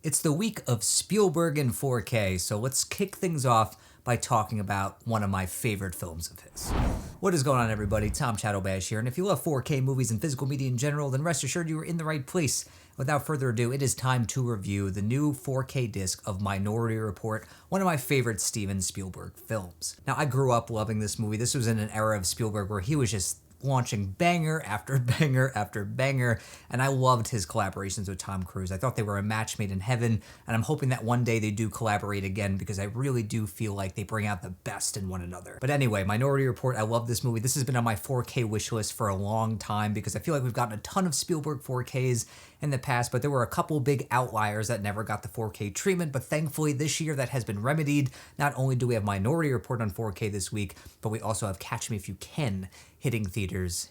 It's the week of Spielberg in 4K, so let's kick things off by talking about one of my favorite films of his. What is going on, everybody? Tom Chattelbash here, and if you love 4K movies and physical media in general, then rest assured you are in the right place. Without further ado, it is time to review the new 4K disc of Minority Report, one of my favorite Steven Spielberg films. Now, I grew up loving this movie. This was in an era of Spielberg where he was just launching banger after banger after banger, and I loved his collaborations with Tom Cruise. I thought they were a match made in heaven, and I'm hoping that one day they do collaborate again because I really do feel like they bring out the best in one another. But anyway, Minority Report, I love this movie. This has been on my 4K wish list for a long time because I feel like we've gotten a ton of Spielberg 4Ks in the past, but there were a couple big outliers that never got the 4K treatment, but thankfully this year that has been remedied. Not only do we have Minority Report on 4K this week, but we also have Catch Me If You Can hitting theaters.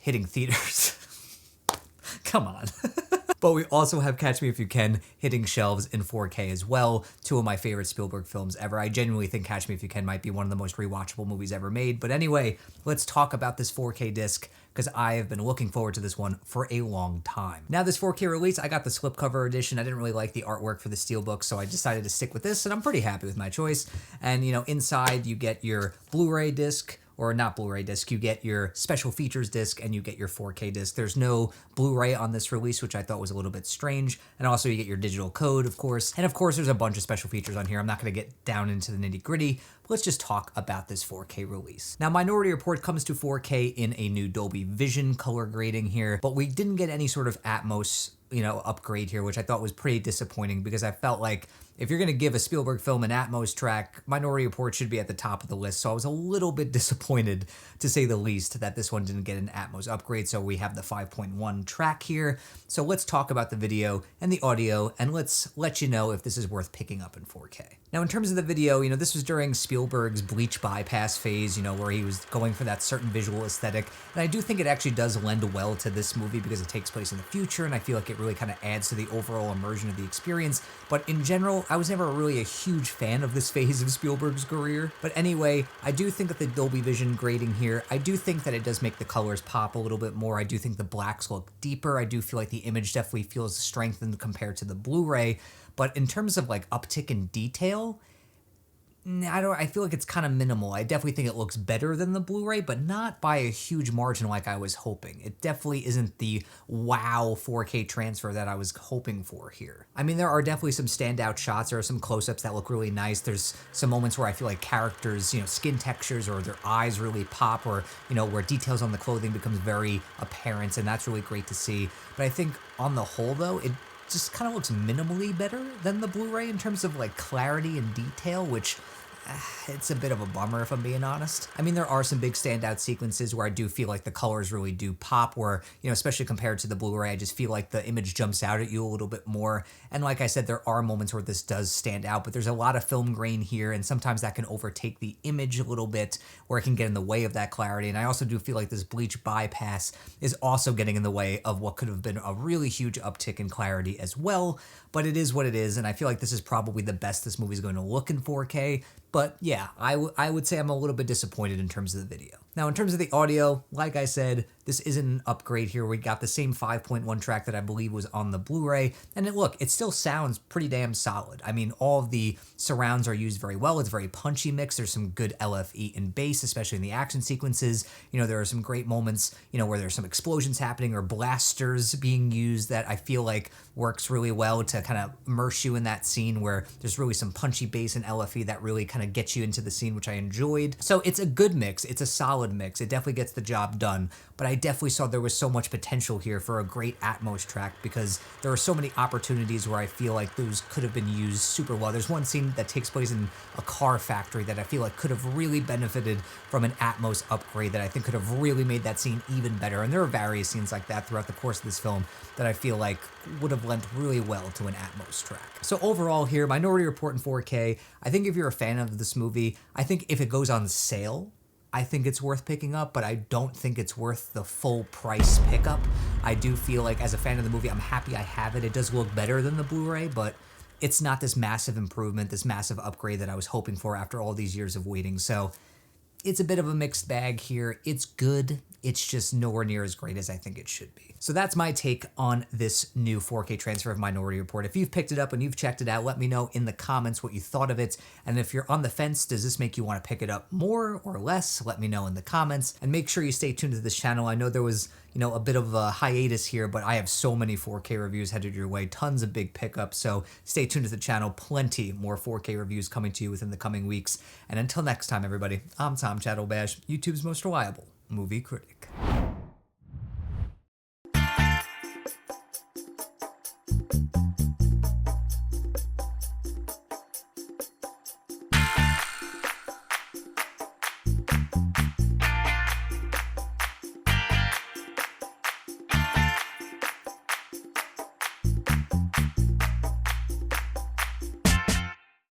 Come on. But we also have Catch Me If You Can hitting shelves in 4K as well. Two of my favorite Spielberg films ever. I genuinely think Catch Me If You Can might be one of the most rewatchable movies ever made. But anyway, let's talk about this 4K disc because I have been looking forward to this one for a long time. Now, this 4K release, I got the slipcover edition. I didn't really like the artwork for the steelbook, so I decided to stick with this, and I'm pretty happy with my choice. And, you know, inside you get your Blu-ray disc, or not Blu-ray disc, you get your special features disc and you get your 4K disc. There's no Blu-ray on this release, which I thought was a little bit strange. And also you get your digital code, of course. And of course, there's a bunch of special features on here. I'm not gonna get down into the nitty-gritty, but let's just talk about this 4K release. Now, Minority Report comes to 4K in a new Dolby Vision color grading here, but we didn't get any sort of Atmos, upgrade here, which I thought was pretty disappointing because I felt like if you're going to give a Spielberg film an Atmos track, Minority Report should be at the top of the list. So I was a little bit disappointed, to say the least, that this one didn't get an Atmos upgrade. So we have the 5.1 track here. So let's talk about the video and the audio, and let's let you know if this is worth picking up in 4K. Now, in terms of the video, this was during Spielberg's bleach bypass phase, where he was going for that certain visual aesthetic. And I do think it actually does lend well to this movie because it takes place in the future, and I feel like it really kind of adds to the overall immersion of the experience. But in general, I was never really a huge fan of this phase of Spielberg's career. But anyway, I do think that the Dolby Vision grading here, I do think that it does make the colors pop a little bit more. I do think the blacks look deeper. I do feel like the image definitely feels strengthened compared to the Blu-ray. But in terms of like uptick in detail, I feel like it's kind of minimal. I definitely think it looks better than the Blu-ray, but not by a huge margin like I was hoping. It definitely isn't the wow 4K transfer that I was hoping for here. I mean, there are definitely some standout shots. There are some close-ups that look really nice. There's some moments where I feel like characters, skin textures or their eyes really pop, or, where details on the clothing becomes very apparent, and that's really great to see. But I think on the whole, though, it just kind of looks minimally better than the Blu-ray in terms of like clarity and detail, which it's a bit of a bummer if I'm being honest. I mean, there are some big standout sequences where I do feel like the colors really do pop, where, especially compared to the Blu-ray, I just feel like the image jumps out at you a little bit more. And like I said, there are moments where this does stand out, but there's a lot of film grain here, and sometimes that can overtake the image a little bit, or it can get in the way of that clarity. And I also do feel like this bleach bypass is also getting in the way of what could have been a really huge uptick in clarity as well. But it is what it is, and I feel like this is probably the best this movie is going to look in 4K. But yeah, I would say I'm a little bit disappointed in terms of the video. Now, in terms of the audio, like I said, this isn't an upgrade here. We got the same 5.1 track that I believe was on the Blu-ray. And it still sounds pretty damn solid. I mean, all of the surrounds are used very well. It's a very punchy mix. There's some good LFE and bass, especially in the action sequences. There are some great moments, where there's some explosions happening or blasters being used that I feel like works really well to kind of immerse you in that scene, where there's really some punchy bass and LFE that really kind of gets you into the scene, which I enjoyed. So it's a good mix. It's a solid mix. It definitely gets the job done. But I definitely saw there was so much potential here for a great Atmos track because there are so many opportunities where I feel like those could have been used super well. There's one scene that takes place in a car factory that I feel like could have really benefited from an Atmos upgrade that I think could have really made that scene even better. And there are various scenes like that throughout the course of this film that I feel like would have lent really well to an Atmos track. So overall here, Minority Report in 4K, I think if you're a fan of this movie, I think if it goes on sale, I think it's worth picking up, but I don't think it's worth the full price pickup. I do feel like as a fan of the movie, I'm happy I have it. It does look better than the Blu-ray, but it's not this massive improvement, this massive upgrade that I was hoping for after all these years of waiting. So it's a bit of a mixed bag here. It's good. it's just nowhere near as great as I think it should be. So that's my take on this new 4K transfer of Minority Report. If you've picked it up and you've checked it out, let me know in the comments what you thought of it. And if you're on the fence, does this make you want to pick it up more or less? Let me know in the comments. And make sure you stay tuned to this channel. I know there was, a bit of a hiatus here, but I have so many 4K reviews headed your way, tons of big pickups. So stay tuned to the channel. Plenty more 4K reviews coming to you within the coming weeks. And until next time, everybody, I'm Tom Chattelbash, YouTube's most reliable movie critic.